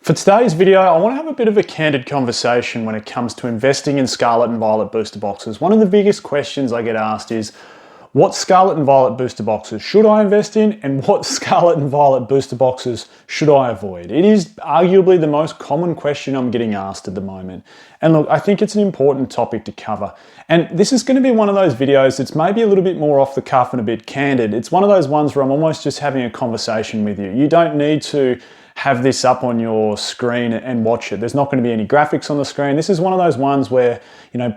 For today's video, I want to have a bit of a candid conversation when it comes to investing in Scarlet and Violet booster boxes. One of the biggest questions I get asked is, what Scarlet and Violet booster boxes should I invest in, and what Scarlet and Violet booster boxes should I avoid? It is arguably the most common question I'm getting asked at the moment. And look, I think it's an important topic to cover. And this is going to be one of those videos that's maybe a little bit more off the cuff and a bit candid. It's one of those ones where I'm almost just having a conversation with you. You don't need to have this up on your screen and watch it. There's not going to be any graphics on the screen. This is one of those ones where,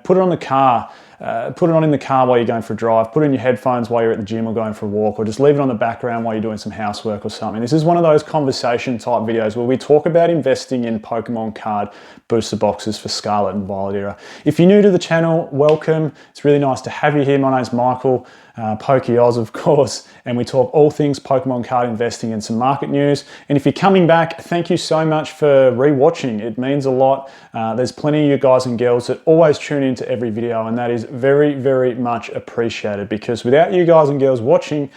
put it on the car, put it on in the car while you're going for a drive, put it in your headphones while you're at the gym or going for a walk, or just leave it on the background while you're doing some housework or something. This is one of those conversation type videos where we talk about investing in Pokemon card booster boxes for Scarlet and Violet era. If you're new to the channel, welcome. It's really nice to have you here. My name's Michael. PokeOz, of course, and we talk all things Pokemon card investing and some market news. And if you're coming back, thank you so much for rewatching. It means a lot. There's plenty of you guys and girls that always tune into every video, and that is very, very much appreciated, because without you guys and girls watching,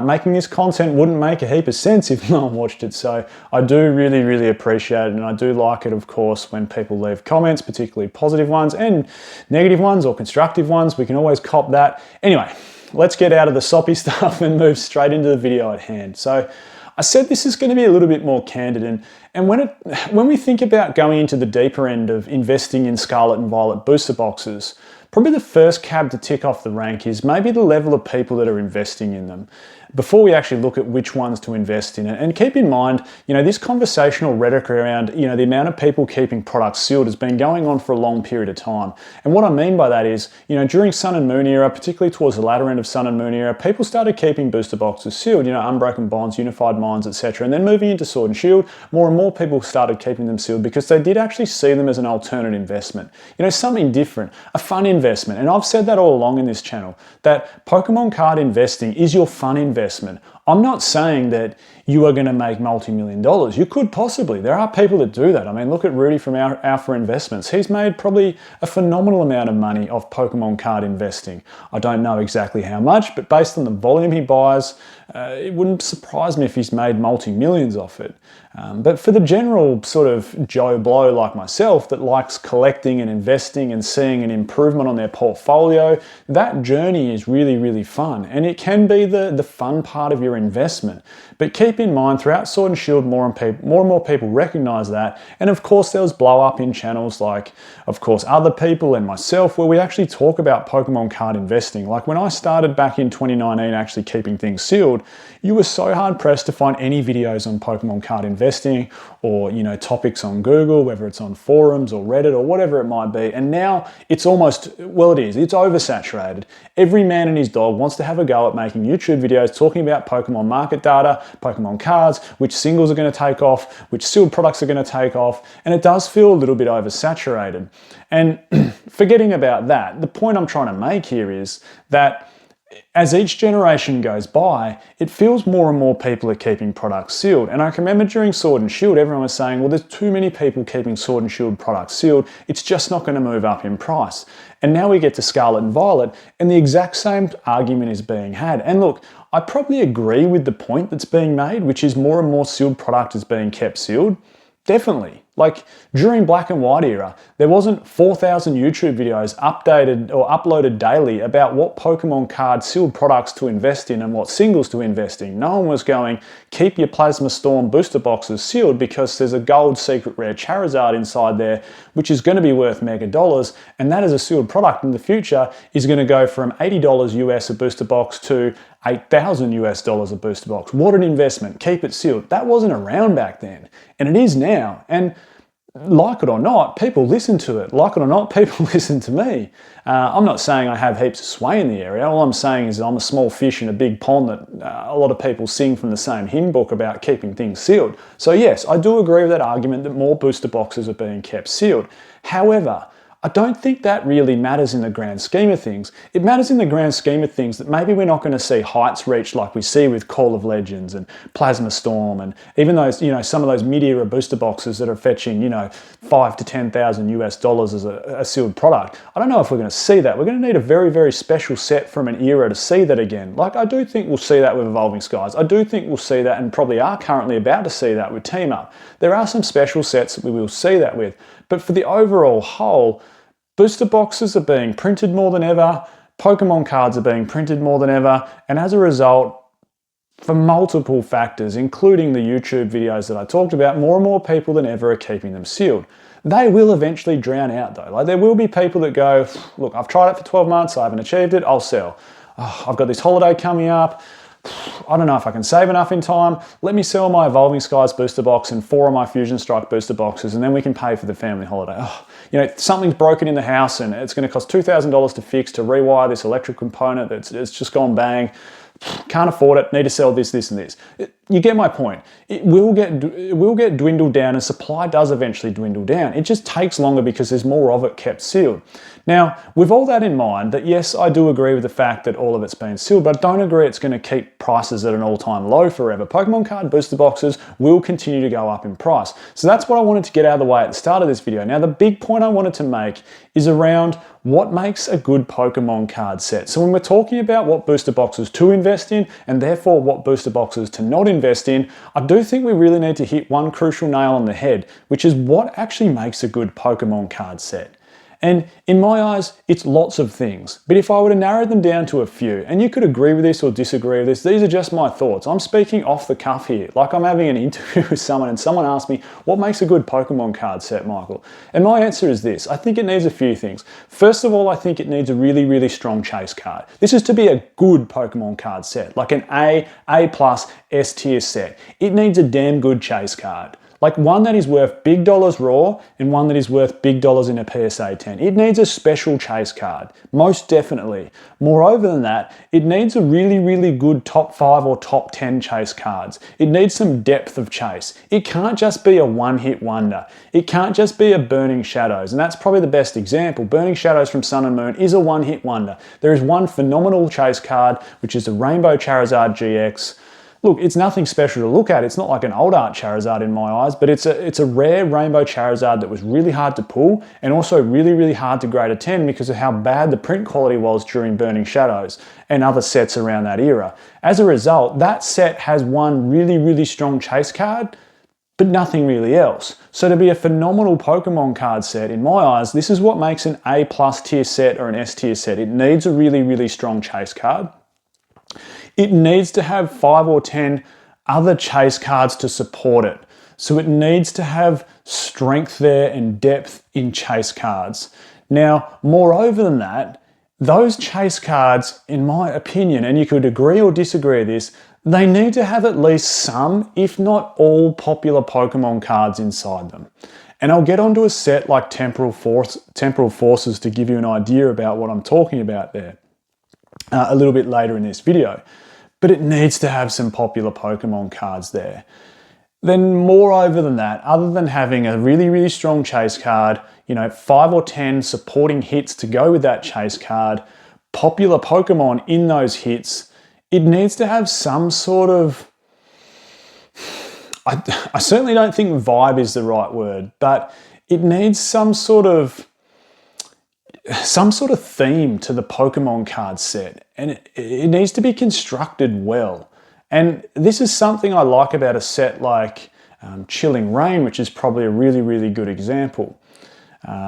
making this content wouldn't make a heap of sense if no one watched it. So I do really, really appreciate it, and I do like it, of course, when people leave comments, particularly positive ones and negative ones or constructive ones. We can always cop that. Anyway, let's get out of the soppy stuff and move straight into the video at hand. So I said this is going to be a little bit more candid, and when we think about going into the deeper end of investing in Scarlet and Violet booster boxes, probably the first cab to tick off the rank is maybe the level of people that are investing in them, before we actually look at which ones to invest in. And keep in mind, this conversational rhetoric around, the amount of people keeping products sealed has been going on for a long period of time. And what I mean by that is, during Sun and Moon era, particularly towards the latter end of Sun and Moon era, people started keeping booster boxes sealed, Unbroken Bonds, Unified Minds, etc. And then moving into Sword and Shield, more and more people started keeping them sealed because they did actually see them as an alternate investment. Something different, a fun investment. And I've said that all along in this channel, that Pokemon card investing is your fun investment. I'm not saying that you are going to make multi-million dollars. You could possibly. There are people that do that. I mean, look at Rudy from Alpha Investments. He's made probably a phenomenal amount of money off Pokemon card investing. I don't know exactly how much, but based on the volume he buys, it wouldn't surprise me if he's made multi-millions off it. But for the general sort of Joe Blow like myself that likes collecting and investing and seeing an improvement on their portfolio, that journey is really, really fun. And it can be the fun part of your investment. But keep in mind, throughout Sword and Shield, more and more people recognize that. And of course, there was blow up in channels like, of course, other people and myself, where we actually talk about Pokemon card investing. Like when I started back in 2019 actually keeping things sealed, you were so hard pressed to find any videos on Pokemon card investing or, topics on Google, whether it's on forums or Reddit or whatever it might be. And now it's almost, well, it's oversaturated. Every man and his dog wants to have a go at making YouTube videos talking about Pokemon market data, Pokemon cards, which singles are going to take off, which sealed products are going to take off. And it does feel a little bit oversaturated. And forgetting about that, the point I'm trying to make here is that as each generation goes by, it feels more and more people are keeping products sealed. And I can remember during Sword and Shield, everyone was saying, well, there's too many people keeping Sword and Shield products sealed. It's just not going to move up in price. And now we get to Scarlet and Violet, and the exact same argument is being had. And look, I probably agree with the point that's being made, which is more and more sealed product is being kept sealed. Definitely. Like during Black and White era, there wasn't 4,000 YouTube videos updated or uploaded daily about what Pokemon card sealed products to invest in and what singles to invest in. No one was going, keep your Plasma Storm booster boxes sealed because there's a gold secret rare Charizard inside there, which is going to be worth mega dollars. And that as a sealed product in the future is going to go from $80 US a booster box to $8,000 US a booster box. What an investment. Keep it sealed. That wasn't around back then. And it is now. And like it or not, people listen to it. Like it or not, people listen to me. I'm not saying I have heaps of sway in the area. All I'm saying is I'm a small fish in a big pond that a lot of people sing from the same hymn book about keeping things sealed. So yes, I do agree with that argument that more booster boxes are being kept sealed. However, I don't think that really matters in the grand scheme of things. It matters in the grand scheme of things that maybe we're not going to see heights reached like we see with Call of Legends and Plasma Storm, and even those, some of those mid-era booster boxes that are fetching, 5 to 10,000 US dollars as a sealed product. I don't know if we're going to see that. We're going to need a very, very special set from an era to see that again. Like, I do think we'll see that with Evolving Skies. I do think we'll see that, and probably are currently about to see that with Team Up. There are some special sets that we will see that with, but for the overall whole, booster boxes are being printed more than ever, Pokemon cards are being printed more than ever, and as a result, for multiple factors, including the YouTube videos that I talked about, more and more people than ever are keeping them sealed. They will eventually drown out though. Like, there will be people that go, look, I've tried it for 12 months, I haven't achieved it, I'll sell. Oh, I've got this holiday coming up, I don't know if I can save enough in time. Let me sell my Evolving Skies booster box and 4 of my Fusion Strike booster boxes, and then we can pay for the family holiday. Oh, something's broken in the house and it's going to cost $2,000 to fix, to rewire this electric component that's just gone bang. Can't afford it, need to sell this, this, and this. You get my point. It will get dwindled down, and supply does eventually dwindle down. It just takes longer because there's more of it kept sealed. Now, with all that in mind, that yes, I do agree with the fact that all of it's been sealed, but I don't agree it's going to keep prices at an all-time low forever. Pokemon card booster boxes will continue to go up in price. So that's what I wanted to get out of the way at the start of this video. Now, the big point I wanted to make is around what makes a good Pokemon card set. So when we're talking about what booster boxes to invest in, and therefore what booster boxes to not invest in, I do think we really need to hit one crucial nail on the head, which is what actually makes a good Pokemon card set. And in my eyes, it's lots of things. But if I were to narrow them down to a few, and you could agree with this or disagree with this, these are just my thoughts. I'm speaking off the cuff here, like I'm having an interview with someone and someone asked me, what makes a good Pokemon card set, Michael? And my answer is this. I think it needs a few things. First of all, I think it needs a really, really strong chase card. This is to be a good Pokemon card set, like an A+, S tier set. It needs a damn good chase card. Like one that is worth big dollars raw and one that is worth big dollars in a PSA 10. It needs a special chase card, most definitely. Moreover than that, it needs a really, really good top 5 or top 10 chase cards. It needs some depth of chase. It can't just be a one-hit wonder. It can't just be a Burning Shadows, and that's probably the best example. Burning Shadows from Sun and Moon is a one-hit wonder. There is one phenomenal chase card, which is the Rainbow Charizard GX. Look, it's nothing special to look at. It's not like an old art Charizard in my eyes, but it's a rare Rainbow Charizard that was really hard to pull and also really, really hard to grade a 10 because of how bad the print quality was during Burning Shadows and other sets around that era. As a result, that set has one really, really strong chase card, but nothing really else. So to be a phenomenal Pokemon card set, in my eyes, this is what makes an A+ tier set or an S tier set. It needs a really, really strong chase card. It needs to have 5 or 10 other chase cards to support it. So it needs to have strength there and depth in chase cards. Now, moreover than that, those chase cards, in my opinion, and you could agree or disagree with this, they need to have at least some, if not all, popular Pokemon cards inside them. And I'll get onto a set like Temporal Forces to give you an idea about what I'm talking about there a little bit later in this video. But it needs to have some popular Pokemon cards there. Then moreover than that, other than having a really, really strong chase card, 5 or 10 supporting hits to go with that chase card, popular Pokemon in those hits, it needs to have some sort of, I certainly don't think vibe is the right word, but it needs some sort of theme to the Pokemon card set, and it needs to be constructed well. And this is something I like about a set like Chilling Reign, which is probably a really, really good example.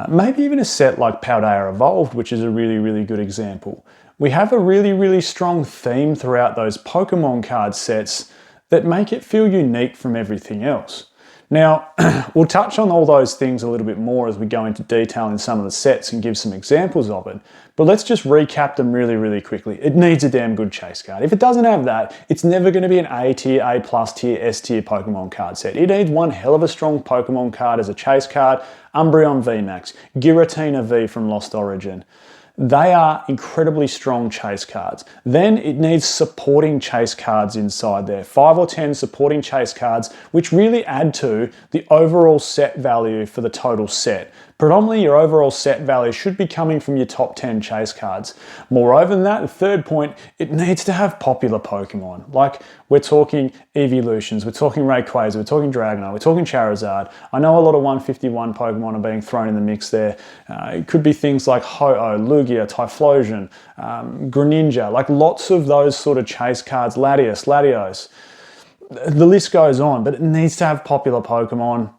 Maybe even a set like Paldea Evolved, which is a really, really good example. We have a really, really strong theme throughout those Pokemon card sets that make it feel unique from everything else. Now, we'll touch on all those things a little bit more as we go into detail in some of the sets and give some examples of it, but let's just recap them really, really quickly. It needs a damn good chase card. If it doesn't have that, it's never going to be an A tier, A+ tier, S tier Pokemon card set. It needs one hell of a strong Pokemon card as a chase card. Umbreon VMAX, Giratina V from Lost Origin. They are incredibly strong chase cards. Then it needs supporting chase cards inside there. 5 or 10 supporting chase cards, which really add to the overall set value for the total set. Predominantly, your overall set value should be coming from your top 10 chase cards. Moreover than that, the third point, it needs to have popular Pokemon. Like, we're talking Evolutions, we're talking Rayquaza, we're talking Dragonite, we're talking Charizard. I know a lot of 151 Pokemon are being thrown in the mix there. It could be things like Ho-Oh, Lugia, Typhlosion, Greninja, like lots of those sort of chase cards, Latios, Latios. The list goes on, but it needs to have popular Pokemon.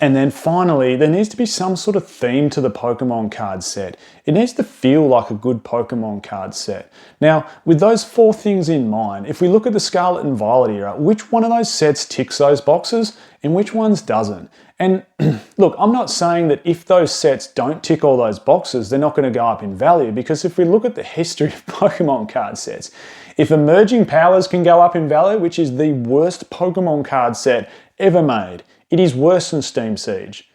And then finally, there needs to be some sort of theme to the Pokemon card set. It needs to feel like a good Pokemon card set. Now, with those four things in mind, if we look at the Scarlet and Violet era, which one of those sets ticks those boxes and which ones doesn't? And look, I'm not saying that if those sets don't tick all those boxes, they're not going to go up in value, because if we look at the history of Pokemon card sets, if Emerging Powers can go up in value, which is the worst Pokemon card set ever made, it is worse than Steam Siege,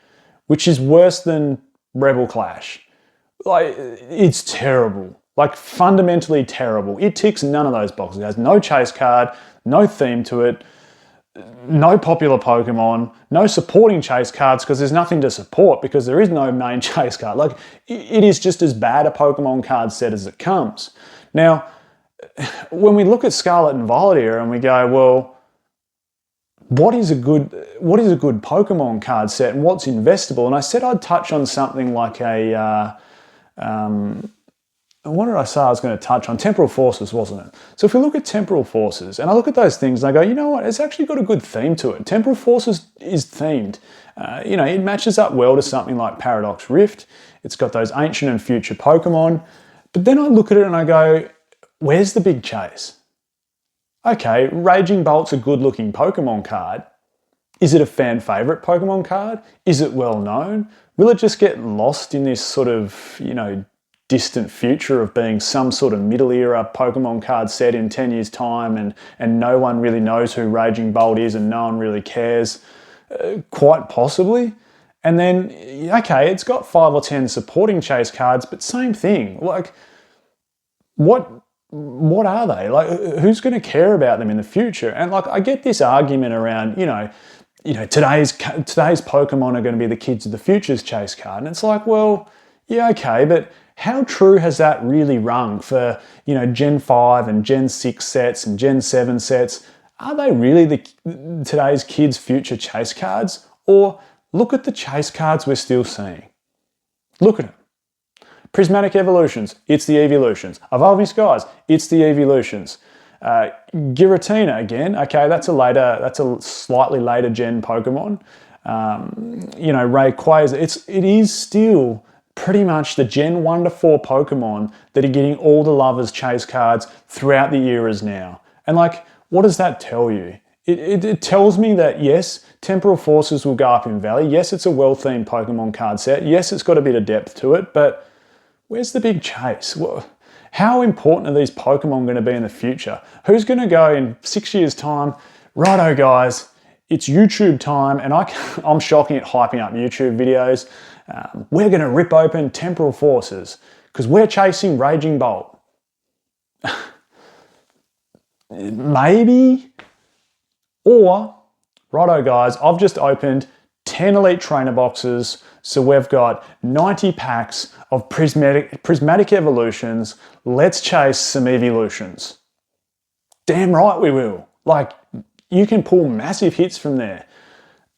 which is worse than Rebel Clash. Like, it's terrible. Like, fundamentally terrible. It ticks none of those boxes. It has no chase card, no theme to it, no popular Pokemon, no supporting chase cards, because there's nothing to support because there is no main chase card. Like, it is just as bad a Pokemon card set as it comes. Now, when we look at Scarlet and Violet era and we go, well, what is a good Pokemon card set and what's investable? And I said I'd touch on something like what did I say I was going to touch on? Temporal Forces, wasn't it? So if we look at Temporal Forces, and I look at those things and I go, you know what, it's actually got a good theme to it. Temporal Forces is themed. It matches up well to something like Paradox Rift. It's got those ancient and future Pokemon. But then I look at it and I go, where's the big chase? Okay, Raging Bolt's a good-looking Pokemon card. Is it a fan favourite Pokemon card? Is it well known? Will it just get lost in this sort of, distant future of being some sort of middle-era Pokemon card set in 10 years' time and no one really knows who Raging Bolt is and no one really cares? Quite possibly. And then, okay, it's got 5 or 10 supporting chase cards, but same thing. Like, what are they? Like, who's going to care about them in the future? And like, I get this argument around, today's Pokemon are going to be the kids of the future's chase card. And it's like, well, yeah, okay, but how true has that really rung for, Gen 5 and Gen 6 sets and Gen 7 sets? Are they really today's kids' future chase cards? Or look at the chase cards we're still seeing. Look at them. Prismatic Evolutions, it's the Evolutions. Evolving Skies, it's the Evolutions. Giratina again, okay, that's a slightly later gen Pokemon. Rayquaza, it is still pretty much the Gen 1 to 4 Pokemon that are getting all the lovers' chase cards throughout the eras now. And like, what does that tell you? It tells me that yes, Temporal Forces will go up in value. Yes, it's a well-themed Pokemon card set. Yes, it's got a bit of depth to it, but where's the big chase? How important are these Pokemon going to be in the future? Who's going to go in 6 years' time? Righto, guys, it's YouTube time, and I'm shocking at hyping up YouTube videos. We're going to rip open Temporal Forces because we're chasing Raging Bolt. Maybe? Or, righto, guys, I've just opened 10 Elite Trainer boxes, so we've got 90 packs of prismatic Evolutions. Let's chase some Evolutions. Damn right we will. Like, you can pull massive hits from there.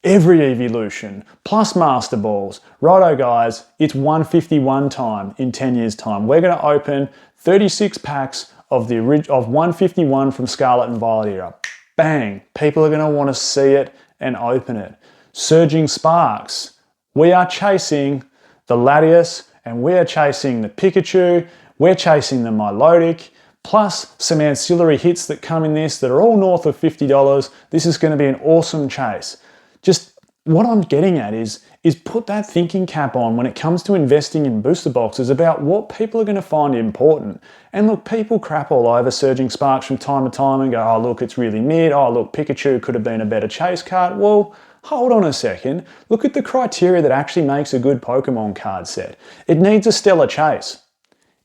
Every Evolution, plus Master Balls. Righto, guys, it's 151 time in 10 years' time. We're going to open 36 packs of 151 from Scarlet and Violet era. Bang! People are going to want to see it and open it. Surging Sparks. We are chasing the Latios and we are chasing the Pikachu. We're chasing the Milotic, plus some ancillary hits that come in this that are all north of $50. This is going to be an awesome chase. Just what I'm getting at is put that thinking cap on when it comes to investing in booster boxes about what people are going to find important. And look, people crap all over Surging Sparks from time to time and go, oh look, it's really mid. Oh look, Pikachu could have been a better chase card. Well, hold on a second. Look at the criteria that actually makes a good Pokemon card set. It needs a stellar chase.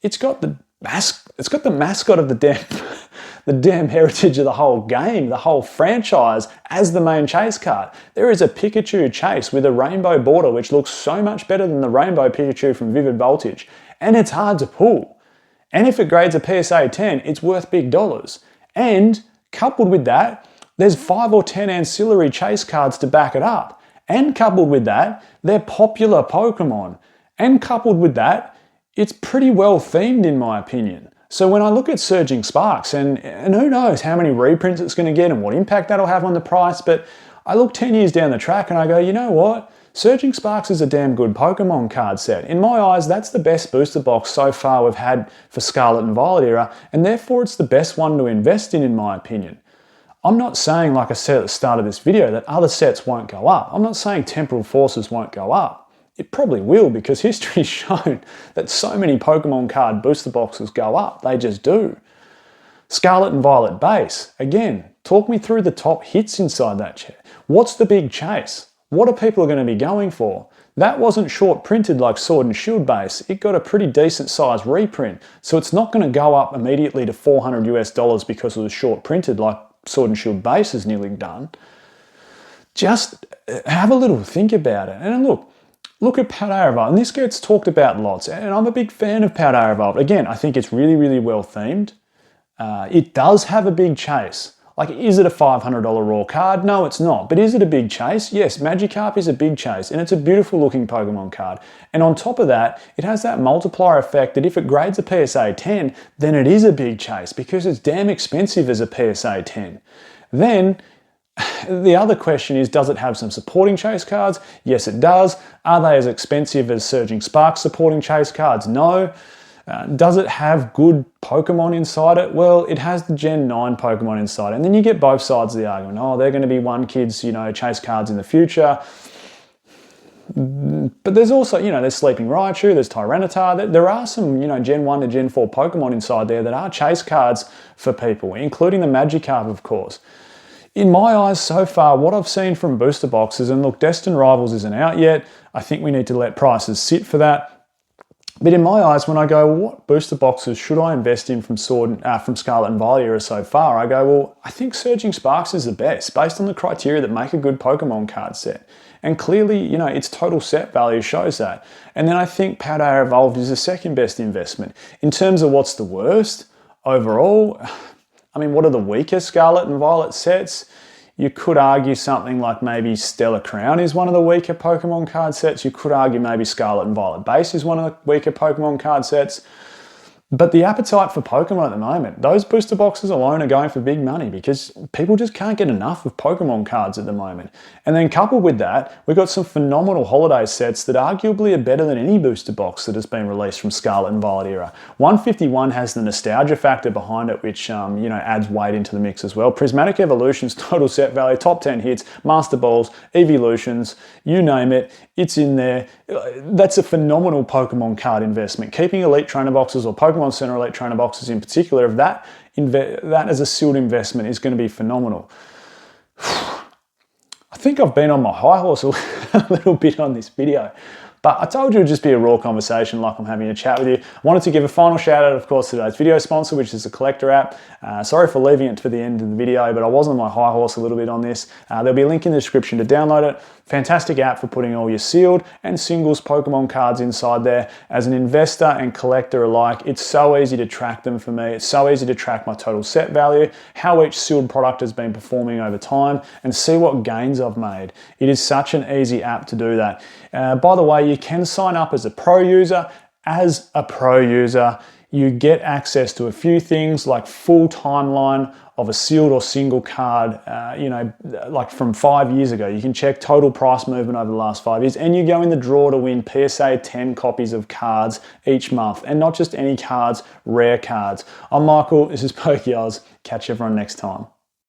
It's got the it's got the mascot of the damn heritage of the whole game, the whole franchise, as the main chase card. There is a Pikachu chase with a rainbow border, which looks so much better than the rainbow Pikachu from Vivid Voltage, and it's hard to pull. And if it grades a PSA 10, it's worth big dollars. And coupled with that, there's 5 or 10 ancillary chase cards to back it up. And coupled with that, they're popular Pokemon. And coupled with that, it's pretty well themed in my opinion. So when I look at Surging Sparks, and who knows how many reprints it's going to get and what impact that'll have on the price, but I look 10 years down the track and I go, you know what? Surging Sparks is a damn good Pokemon card set. In my eyes, that's the best booster box so far we've had for Scarlet and Violet era, and therefore it's the best one to invest in my opinion. I'm not saying, like I said at the start of this video, that other sets won't go up. I'm not saying Temporal Forces won't go up. It probably will, because history's shown that so many Pokemon card booster boxes go up. They just do. Scarlet and Violet base. Again, talk me through the top hits inside that chair. What's the big chase? What are people going to be going for? That wasn't short printed like Sword and Shield base. It got a pretty decent size reprint. So it's not going to go up immediately to $400 US because it was short printed like Sword and Shield base is nearly done. Just have a little think about it. And look at Powder Evolved. And this gets talked about lots. And I'm a big fan of Powder Evolved. Again, I think it's really, really well themed. It does have a big chase. Like, is it a $500 raw card? No, it's not. But is it a big chase? Yes, Magikarp is a big chase, and it's a beautiful looking Pokemon card. And on top of that, it has that multiplier effect that if it grades a PSA 10, then it is a big chase because it's damn expensive as a PSA 10. Then, the other question is, does it have some supporting chase cards? Yes, it does. Are they as expensive as Surging Sparks supporting chase cards? No. Does it have good Pokemon inside it? Well, it has the Gen 9 Pokemon inside it. And then you get both sides of the argument. Oh, they're going to be one kid's, chase cards in the future. But there's also, there's Sleeping Raichu, there's Tyranitar. There are some, Gen 1 to Gen 4 Pokemon inside there that are chase cards for people, including the Magikarp, of course. In my eyes, so far, what I've seen from booster boxes, and look, Destined Rivals isn't out yet. I think we need to let prices sit for that. But in my eyes, when I go, well, what booster boxes should I invest in from Scarlet and Violet era so far? I go, well, I think Surging Sparks is the best, based on the criteria that make a good Pokemon card set. And clearly, its total set value shows that. And then I think Powder Evolved is the second best investment. In terms of what's the worst overall, what are the weaker Scarlet and Violet sets? You could argue something like maybe Stellar Crown is one of the weaker Pokemon card sets. You could argue maybe Scarlet and Violet base is one of the weaker Pokemon card sets. But the appetite for Pokemon at the moment, those booster boxes alone are going for big money because people just can't get enough of Pokemon cards at the moment. And then coupled with that, we've got some phenomenal holiday sets that arguably are better than any booster box that has been released from Scarlet and Violet era. 151 has the nostalgia factor behind it, which adds weight into the mix as well. Prismatic Evolutions, total set value, top 10 hits, Master Balls, Evolutions, you name it, it's in there. That's a phenomenal Pokemon card investment. Keeping Elite Trainer boxes or Pokemon Center Elite Trainer boxes in particular, if that as a sealed investment is going to be phenomenal. I think I've been on my high horse a little bit on this video. But I told you it would just be a raw conversation like I'm having a chat with you. I wanted to give a final shout out, of course, to today's video sponsor, which is the Collector app. Sorry for leaving it to the end of the video, but I was on my high horse a little bit on this. There'll be a link in the description to download it. Fantastic app for putting all your sealed and singles Pokemon cards inside there. As an investor and collector alike, it's so easy to track them for me. It's so easy to track my total set value, how each sealed product has been performing over time, and see what gains I've made. It is such an easy app to do that. By the way, you can sign up as a pro user. As a pro user, you get access to a few things like full timeline of a sealed or single card, like from 5 years ago. You can check total price movement over the last 5 years, and you go in the draw to win PSA 10 copies of cards each month, and not just any cards, rare cards. I'm Michael, this is PokeOz. Catch everyone next time.